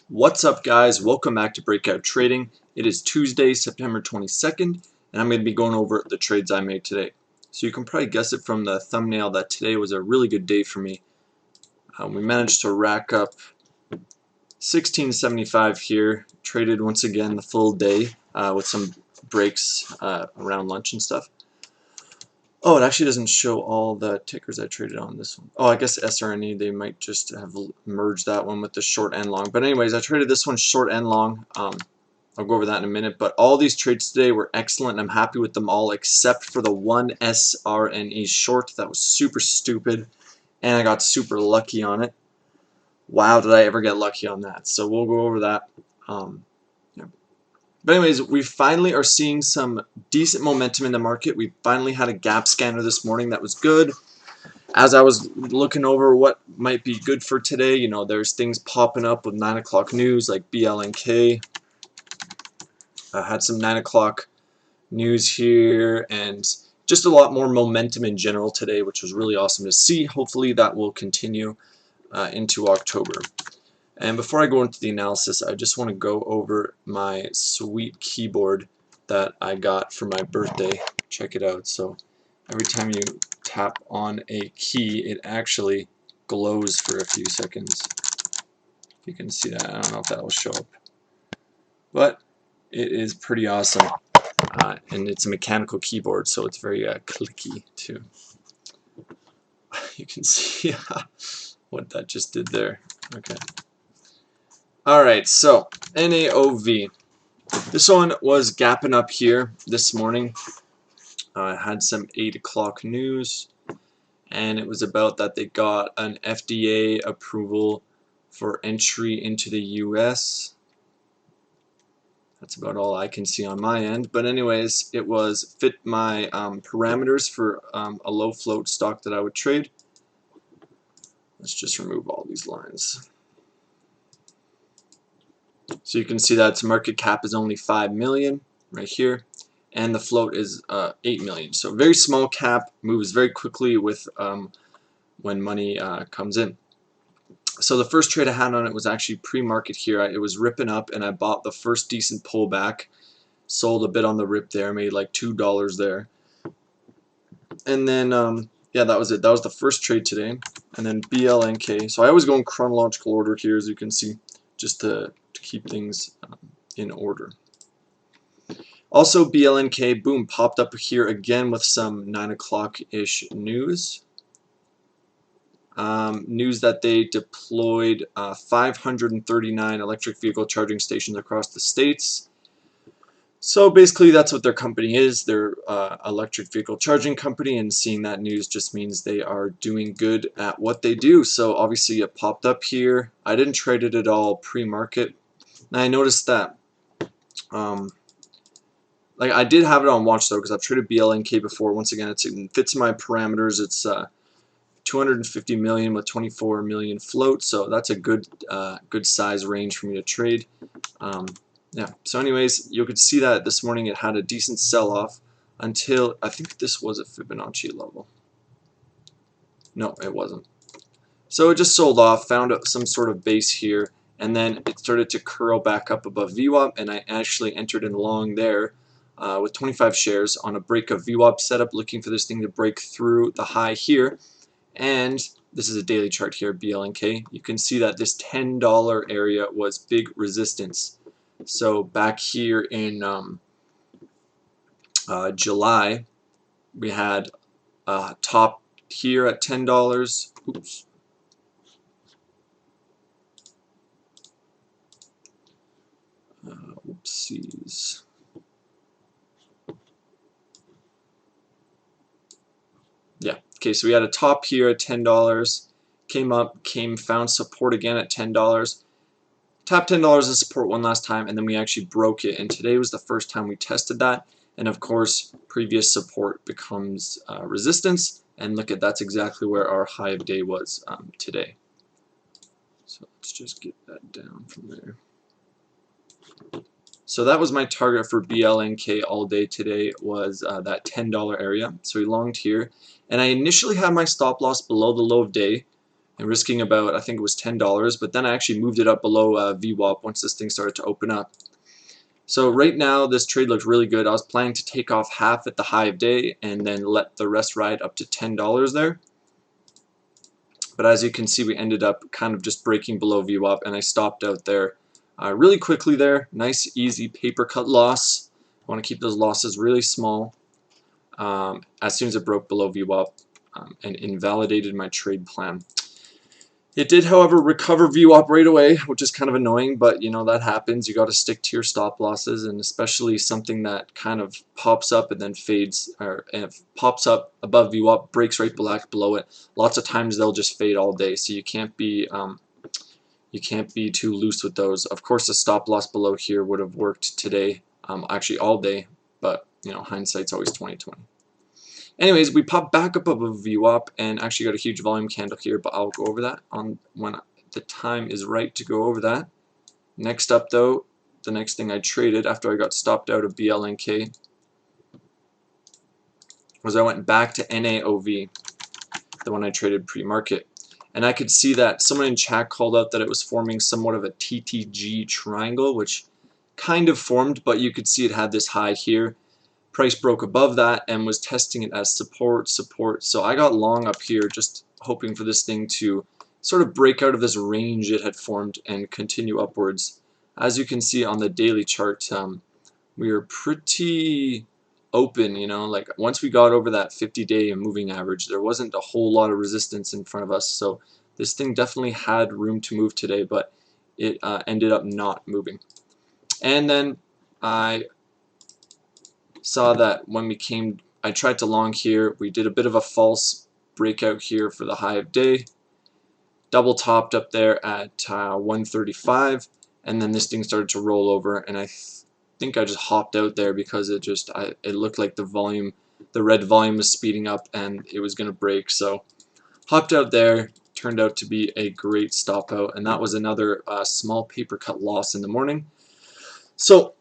What's up, guys? Welcome back to Breakout Trading. It is Tuesday, September 22nd, and I'm going to be going over the trades I made today. So you can probably guess it from the thumbnail that today was a really good day for me. We managed to rack up 1675 here, traded once again the full day with some breaks around lunch and stuff. Oh, it actually doesn't show all the tickers I traded on this one. Oh, I guess SRNE, they might just have merged that one with the short and long. But anyways, I traded this one short and long. I'll go over that in a minute. But all these trades today were excellent, and I'm happy with them all except for the one SRNE short. That was super stupid, and I got super lucky on it. Wow, did I ever get lucky on that? So we'll go over that. But anyways, we finally are seeing some decent momentum in the market. We finally had a gap scanner this morning that was good. As I was looking over what might be good for today, you know, there's things popping up with 9 o'clock news like BLNK. I had some 9 o'clock news here and just a lot more momentum in general today, which was really awesome to see. Hopefully that will continue into October. And before I go into the analysis, I just want to go over my sweet keyboard that I got for my birthday. Check it out. So every time you tap on a key, it actually glows for a few seconds. If you can see that, I don't know if that will show up. But it is pretty awesome. And it's a mechanical keyboard, so it's very clicky too. You can see what that just did there. Okay. Alright, so NAOV. This one was gapping up here this morning. Had some 8 o'clock news, and it was about that they got an FDA approval for entry into the US. That's about all I can see on my end. But anyways, it was fit my parameters for a low float stock that I would trade. Let's just remove all these lines. So you can see that its market cap is only 5 million right here, and the float is 8 million. So very small cap, moves very quickly with when money comes in. So the first trade I had on it was actually pre-market here. It was ripping up, and I bought the first decent pullback, sold a bit on the rip there, made like $2 there, and then yeah, that was it. That was the first trade today. And then BLNK. So I always go in chronological order here, as you can see, just to keep things in order. Also, BLNK, boom, popped up here again with some 9 o'clock-ish news. News that they deployed 539 electric vehicle charging stations across the states. So basically that's what their company is. They're electric vehicle charging company, and seeing that news just means they are doing good at what they do. So obviously it popped up here. I didn't trade it at all pre-market. Now I noticed that like I did have it on watch though, because I've traded BLNK before. Once again, it fits my parameters. It's 250 million with 24 million float, so that's a good good size range for me to trade. Yeah, so anyways, you could see that this morning it had a decent sell-off until, I think this was a Fibonacci level. No, it wasn't. So it just sold off, found some sort of base here, and then it started to curl back up above VWAP, and I actually entered in long there with 25 shares on a break of VWAP setup, looking for this thing to break through the high here. And this is a daily chart here, BLNK. You can see that this $10 area was big resistance. So back here in July, we had a top here at $10. Oops. Whoopsies. Yeah. Okay, so we had a top here at $10. Came up, found support again at $10. Tapped $10 as support one last time, and then we actually broke it. And today was the first time we tested that. And of course, previous support becomes resistance. And look at, that's exactly where our high of day was today. So let's just get that down from there. So that was my target for BLNK all day today, was that $10 area. So we longed here. And I initially had my stop loss below the low of day, and risking about, I think it was $10, but then I actually moved it up below VWAP once this thing started to open up. So right now this trade looks really good. I was planning to take off half at the high of day and then let the rest ride up to $10 there. But as you can see, we ended up kind of just breaking below VWAP, and I stopped out there really quickly there. Nice, easy paper cut loss. I want to keep those losses really small. As soon as it broke below VWAP and invalidated my trade plan. It did, however, recover VWAP right away, which is kind of annoying, but you know that happens. You got to stick to your stop losses, and especially something that kind of pops up and then fades, or and pops up above VWAP, breaks right below it. Lots of times they'll just fade all day, so you can't be too loose with those. Of course, the stop loss below here would have worked today, actually all day, but you know hindsight's always 20/20. Anyways, we popped back up above VWAP and actually got a huge volume candle here, but I'll go over that on when the time is right to go over that. Next up though, the next thing I traded after I got stopped out of BLNK was I went back to NAOV, the one I traded pre-market. And I could see that someone in chat called out that it was forming somewhat of a TTG triangle, which kind of formed, but you could see it had this high here. Price broke above that and was testing it as support. So I got long up here, just hoping for this thing to sort of break out of this range it had formed and continue upwards. As you can see on the daily chart, we were pretty open, you know, like once we got over that 50-day moving average, there wasn't a whole lot of resistance in front of us. So this thing definitely had room to move today, but it ended up not moving. And then I saw that when I tried to long here, we did a bit of a false breakout here for the high of day, double topped up there at 135, and then this thing started to roll over, and I think I just hopped out there because it looked like the red volume was speeding up and it was going to break. So hopped out there, turned out to be a great stop out, and that was another small paper cut loss in the morning. So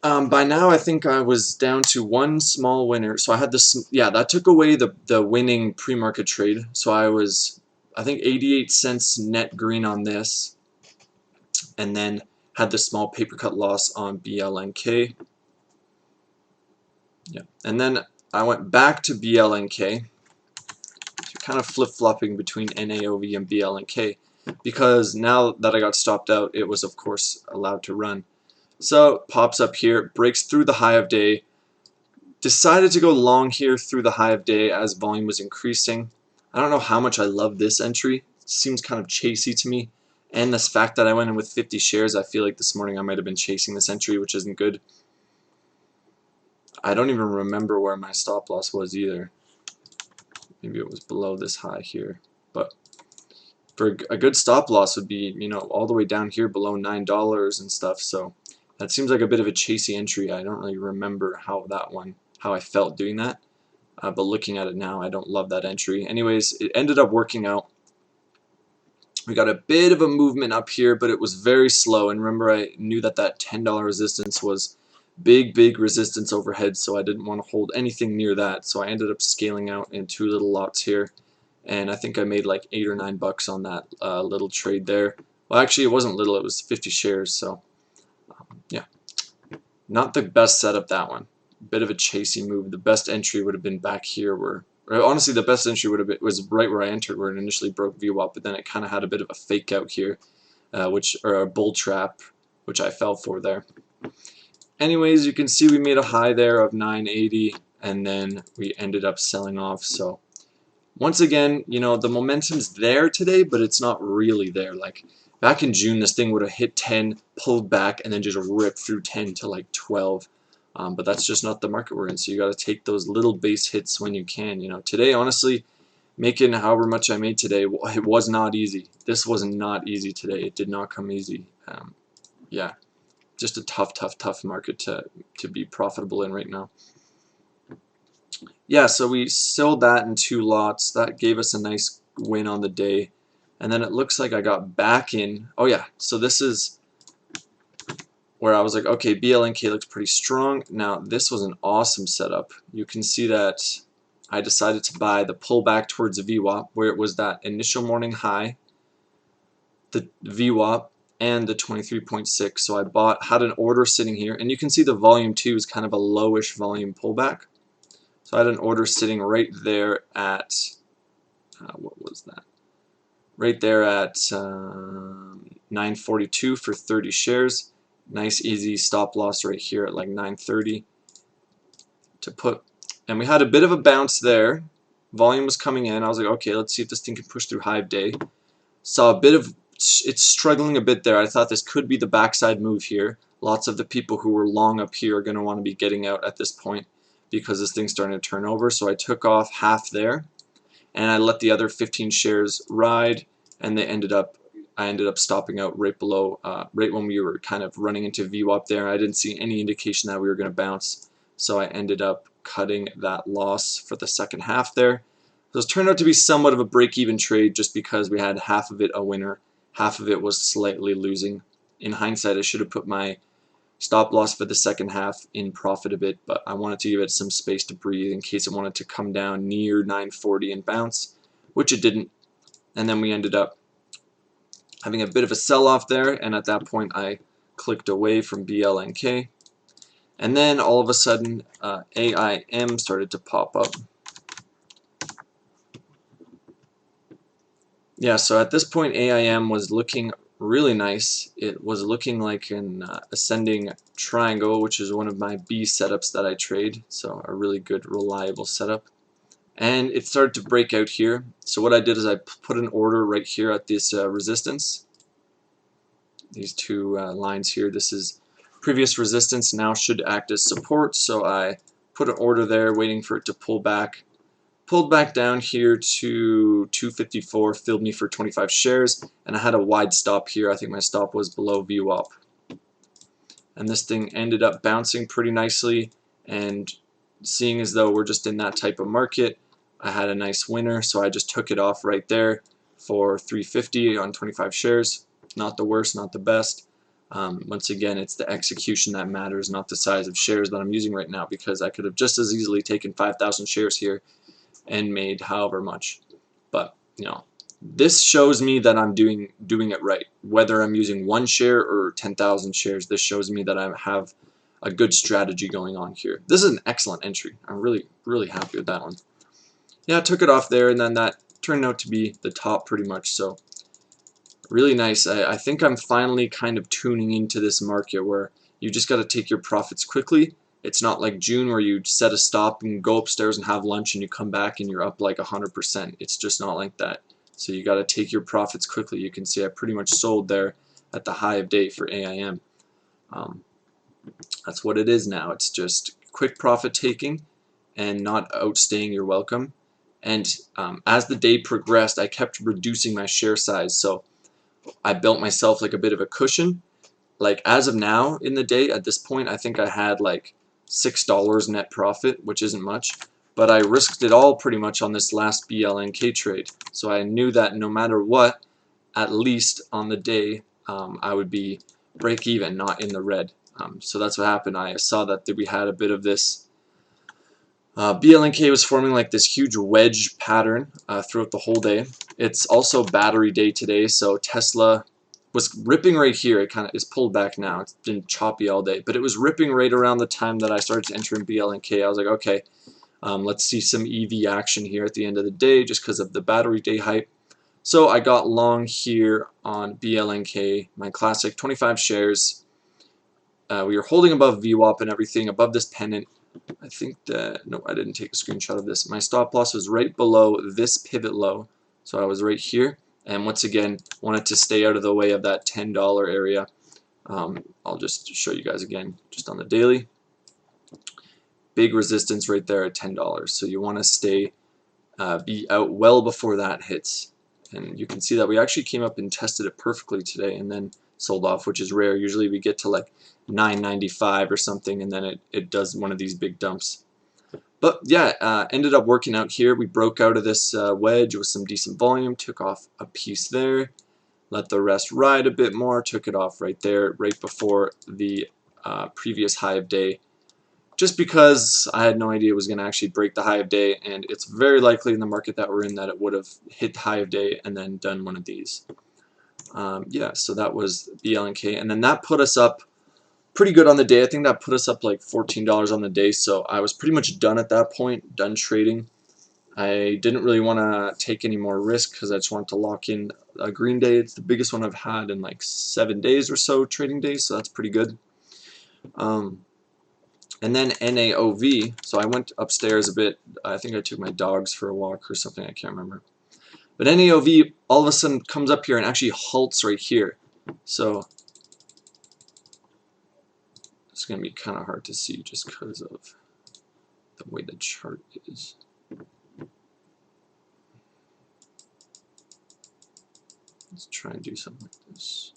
by now I think I was down to one small winner. So I had this, yeah, that took away the winning pre-market trade. So I was, I think, 88 cents net green on this, and then had the small paper cut loss on BLNK. Yeah, and then I went back to BLNK, kind of flip-flopping between NAOV and BLNK, because now that I got stopped out, it was of course allowed to run. So pops up here, breaks through the high of day, decided to go long here through the high of day as volume was increasing. I don't know how much I love this entry. It seems kind of chasey to me. And this fact that I went in with 50 shares, I feel like this morning I might have been chasing this entry, which isn't good. I don't even remember where my stop loss was either. Maybe it was below this high here. But for a good stop loss would be, you know, all the way down here below $9 and stuff. So that seems like a bit of a chasey entry. I don't really remember how I felt doing that. But looking at it now, I don't love that entry. Anyways, it ended up working out. We got a bit of a movement up here, but it was very slow. And remember, I knew that that $10 resistance was big resistance overhead, so I didn't want to hold anything near that. So I ended up scaling out in 2 little lots here. And I think I made like $8 or $9 on that little trade there. Well, actually, it wasn't little. It was 50 shares. So, yeah. Not the best setup, that one. Bit of a chasey move. The best entry would have been back here where, honestly, the best entry would have been, was right where I entered, where it initially broke VWAP, but then it kind of had a bit of a fake out here, or a bull trap, which I fell for there. Anyways, you can see we made a high there of 980, and then we ended up selling off. So once again, you know, the momentum's there today, but it's not really there. Like back in June, this thing would have hit 10, pulled back, and then just ripped through 10 to like 12. But that's just not the market we're in, so you got to take those little base hits when you can. You know, today, honestly, making however much I made today, it was not easy. This was not easy today. It did not come easy. Yeah, just a tough market to be profitable in right now. Yeah, so we sold that in 2 lots. That gave us a nice win on the day. And then it looks like I got back in. Oh yeah, so this is where I was like, okay, BLNK looks pretty strong. Now, this was an awesome setup. You can see that I decided to buy the pullback towards the VWAP, where it was that initial morning high, the VWAP, and the 23.6. So I had an order sitting here, and you can see the volume too is kind of a lowish volume pullback. So I had an order sitting right there at what was that? Right there at 942 for 30 shares. Nice easy stop loss right here at like 930 to put. And we had a bit of a bounce there. Volume was coming in. I was like, okay, let's see if this thing can push through high of day. Saw a bit of, it's struggling a bit there. I thought this could be the backside move here. Lots of the people who were long up here are going to want to be getting out at this point because this thing's starting to turn over. So I took off half there, and I let the other 15 shares ride, and I ended up stopping out right below, right when we were kind of running into VWAP there. I didn't see any indication that we were going to bounce, so I ended up cutting that loss for the second half there. So it turned out to be somewhat of a break-even trade just because we had half of it a winner, half of it was slightly losing. In hindsight, I should have put my stop loss for the second half in profit a bit, but I wanted to give it some space to breathe in case it wanted to come down near 940 and bounce, which it didn't. And then we ended up having a bit of a sell-off there, and at that point I clicked away from BLNK. And then all of a sudden AIM started to pop up. Yeah, so at this point AIM was looking really nice. It was looking like an ascending triangle, which is one of my B setups that I trade, so a really good reliable setup. And it started to break out here. So what I did is I put an order right here at this resistance. These two lines here, this is previous resistance, now should act as support, so I put an order there waiting for it to pull back. Pulled back down here to 254, filled me for 25 shares, and I had a wide stop here. I think my stop was below VWAP. And this thing ended up bouncing pretty nicely, and seeing as though we're just in that type of market, I had a nice winner, so I just took it off right there for 350 on 25 shares. Not the worst, not the best. Once again, it's the execution that matters, not the size of shares that I'm using right now, because I could have just as easily taken 5,000 shares here and made however much. But you know, this shows me that I'm doing it right. Whether I'm using 1 share or 10,000 shares, this shows me that I have a good strategy going on here. This is an excellent entry. I'm really happy with that one. Yeah, I took it off there, and then that turned out to be the top pretty much. So really nice. I think I'm finally kind of tuning into this market where you just got to take your profits quickly. It's not like June where you set a stop and go upstairs and have lunch and you come back and you're up like 100%. It's just not like that. So you got to take your profits quickly. You can see I pretty much sold there at the high of day for AIM. That's what it is now. It's just quick profit taking and not outstaying your welcome. And as the day progressed, I kept reducing my share size. So I built myself like a bit of a cushion. Like as of now in the day, at this point, I think I had like $6 net profit, which isn't much, but I risked it all pretty much on this last BLNK trade. So I knew that no matter what, at least on the day, I would be break even, not in the red. So that's what happened. I saw that we had a bit of this. BLNK was forming like this huge wedge pattern throughout the whole day. It's also battery day today, so Tesla was ripping right here. It kind of is pulled back now. It's been choppy all day, but it was ripping right around the time that I started to enter in BLNK. I was like, okay, let's see some EV action here at the end of the day just because of the battery day hype. So I got long here on BLNK, my classic 25 shares. We were holding above VWAP and everything, above this pennant. I think that, no, I didn't take a screenshot of this. My stop loss was right below this pivot low. So I was right here. And once again, wanted to stay out of the way of that $10 area. I'll just show you guys again, just on the daily. Big resistance right there at $10. So you want to stay, be out well before that hits. And you can see that we actually came up and tested it perfectly today and then sold off, which is rare. Usually we get to like 995 or something, and then it does one of these big dumps. But yeah, ended up working out here. We broke out of this wedge with some decent volume, took off a piece there, let the rest ride a bit more, took it off right there, right before the previous high of day just because I had no idea it was going to actually break the high of day, and it's very likely in the market that we're in that it would have hit the high of day and then done one of these. Yeah, so that was BLNK, and then that put us up pretty good on the day. I think that put us up like $14 on the day, so I was pretty much done at that point, done trading. I didn't really want to take any more risk because I just wanted to lock in a green day. It's the biggest one I've had in like 7 days or so trading days, so that's pretty good. And then NAOV, so I went upstairs a bit. I think I took my dogs for a walk or something, I can't remember. But NAOV all of a sudden comes up here and actually halts right here. So it's going to be kind of hard to see just because of the way the chart is. Let's try and do something like this.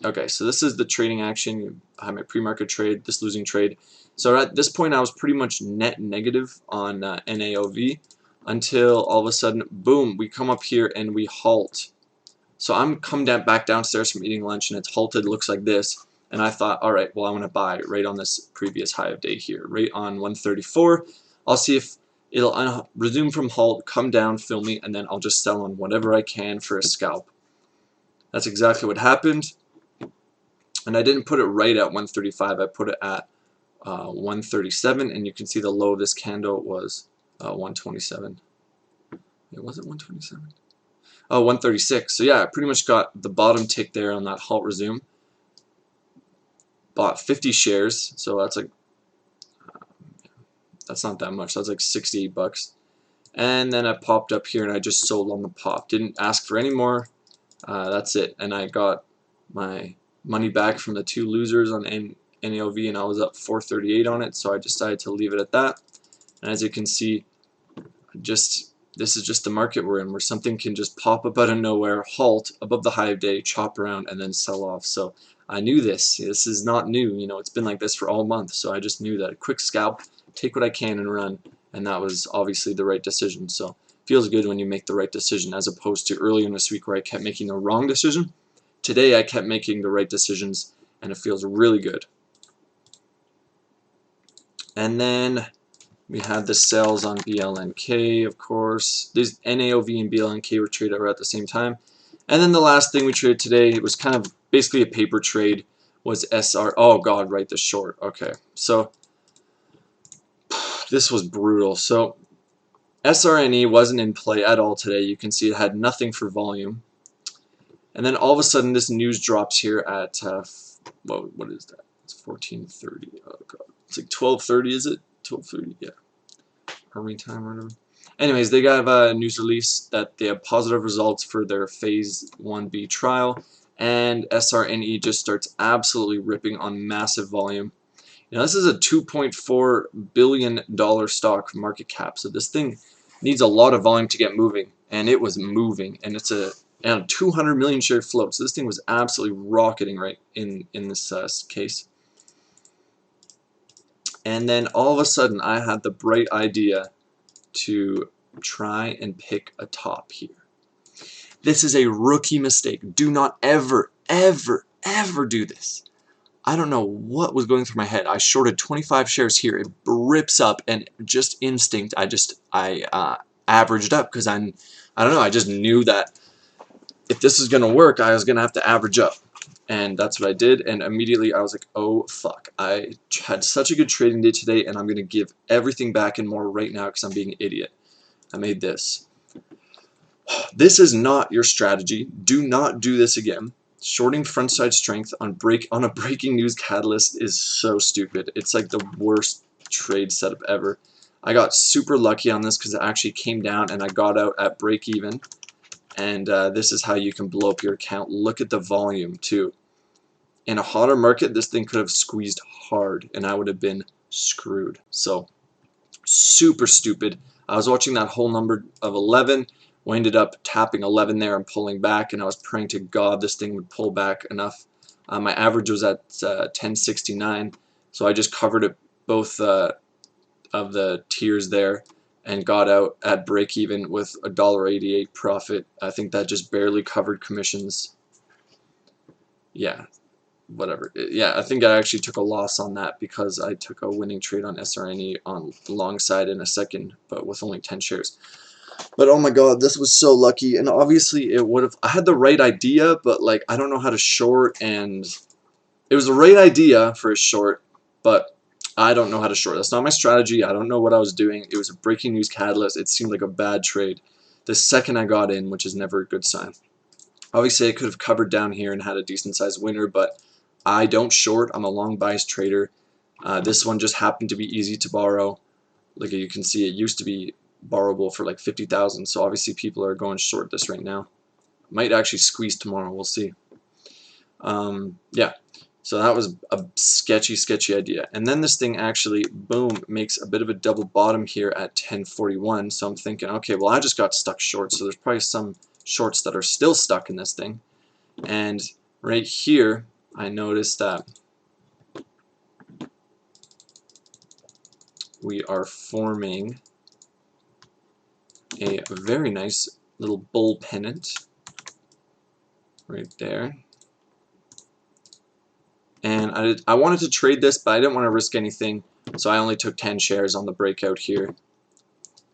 Okay, so this is the trading action. I have my pre-market trade, this losing trade. So at this point I was pretty much net negative on NAOV until all of a sudden, boom, we come up here and we halt. So I'm come back downstairs from eating lunch and it's halted, looks like this. And I thought, all right, well, I want to buy right on this previous high of day here, right on 134. I'll see if it'll resume from halt, come down, fill me, and then I'll just sell on whatever I can for a scalp. That's exactly what happened. And I didn't put it right at 135, I put it at 137, and you can see the low of this candle was 127. Was it 127? Oh, 136. So yeah, I pretty much got the bottom tick there on that halt resume. Bought 50 shares, so that's like that's not that much. That's like 68 bucks. And then I popped up here and I just sold on the pop. Didn't ask for any more. That's it. And I got my money back from the two losers on NAOV, and I was up 438 on it, so I decided to leave it at that. And as you can see, this is just the market we're in, where something can just pop up out of nowhere, halt above the high of day, chop around, and then sell off. So I knew this. This is not new. You know, it's been like this for all month. So I just knew that a quick scalp, take what I can and run, and that was obviously the right decision. So it feels good when you make the right decision, as opposed to earlier in this week where I kept making the wrong decision. Today I kept making the right decisions, and it feels really good. And then we had the sales on BLNK, of course. These NAOV and BLNK were traded at the same time. And then the last thing we traded today, it was kind of basically a paper trade, was oh god, right, the short. Okay, so this was brutal. So SRNE wasn't in play at all today. You can see it had nothing for volume. And then all of a sudden this news drops here at, what is that? It's 14:30. Oh god, it's like 12:30, is it? 12:30, yeah. Army time or whatever. Anyways, they got a news release that they have positive results for their phase 1B trial, and SRNE just starts absolutely ripping on massive volume. Now this is a $2.4 billion stock market cap, so this thing needs a lot of volume to get moving, and it was moving, and it's a 200 million share float, so this thing was absolutely rocketing right in this case. And then all of a sudden I had the bright idea to try and pick a top here. This is a rookie mistake. Do not ever, ever, ever do this. I don't know what was going through my head. I shorted 25 shares here. It rips up, and just instinct, I averaged up because I don't know, I just knew that if this was going to work, I was going to have to average up. And that's what I did, and immediately I was like, oh fuck, I had such a good trading day today, and I'm going to give everything back and more right now because I'm being an idiot. I made this. This is not your strategy. Do not do this again. Shorting frontside strength on a breaking news catalyst is so stupid. It's like the worst trade setup ever. I got super lucky on this because it actually came down and I got out at break even. And this is how you can blow up your account. Look at the volume too. In a hotter market, this thing could have squeezed hard and I would have been screwed. So super stupid. I was watching that whole number of 11. We ended up tapping 11 there and pulling back, and I was praying to God this thing would pull back enough. My average was at 1069, so I just covered it both of the tiers there and got out at break even with a $1.88 profit. I think that just barely covered commissions. Yeah, whatever. Yeah, I think I actually took a loss on that because I took a winning trade on SRNE on the long side in a second, but with only 10 shares. But oh my god, this was so lucky, and obviously it would have, I had the right idea, but like I don't know how to short, and it was the right idea for a short, but I don't know how to short. That's not my strategy. I don't know what I was doing. It was a breaking news catalyst. It seemed like a bad trade the second I got in, which is never a good sign. Obviously I could have covered down here and had a decent sized winner, but I don't short. I'm a long bias trader. This one just happened to be easy to borrow. Like you can see, it used to be borrowable for like 50,000, so obviously people are going short this right now. Might actually squeeze tomorrow, we'll see. Yeah, so that was a sketchy idea. And then this thing actually, boom, makes a bit of a double bottom here at 1041. So I'm thinking, okay, well I just got stuck short, so there's probably some shorts that are still stuck in this thing. And right here, I noticed that we are forming a very nice little bull pennant right there. And I wanted to trade this, but I didn't want to risk anything, so I only took 10 shares on the breakout here.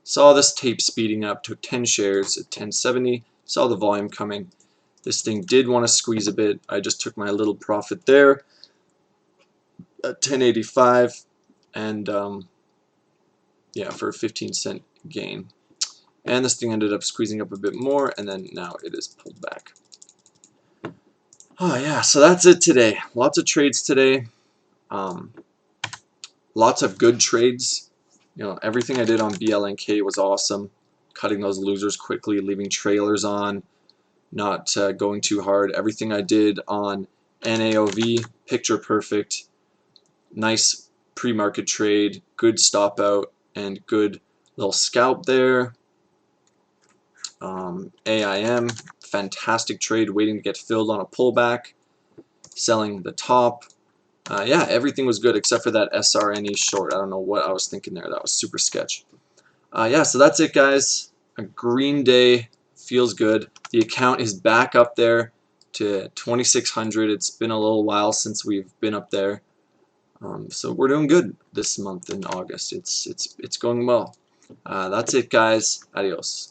Saw this tape speeding up, took 10 shares at 1070, saw the volume coming. This thing did want to squeeze a bit. I just took my little profit there at 1085, and yeah, for a 15-cent gain. And this thing ended up squeezing up a bit more, and then now it is pulled back. Oh yeah, so that's it today. Lots of trades today. Lots of good trades. You know, everything I did on BLNK was awesome. Cutting those losers quickly, leaving trailers on, not going too hard. Everything I did on NAOV, picture perfect. Nice pre-market trade, good stop out, and good little scalp there. AIM, fantastic trade, waiting to get filled on a pullback, selling the top. Yeah, everything was good except for that SRNE short. I don't know what I was thinking there. That was super sketch. Yeah, so that's it, guys. A green day, feels good. The account is back up there to 2,600. It's been a little while since we've been up there. So we're doing good this month in August. It's going well. That's it, guys. Adios.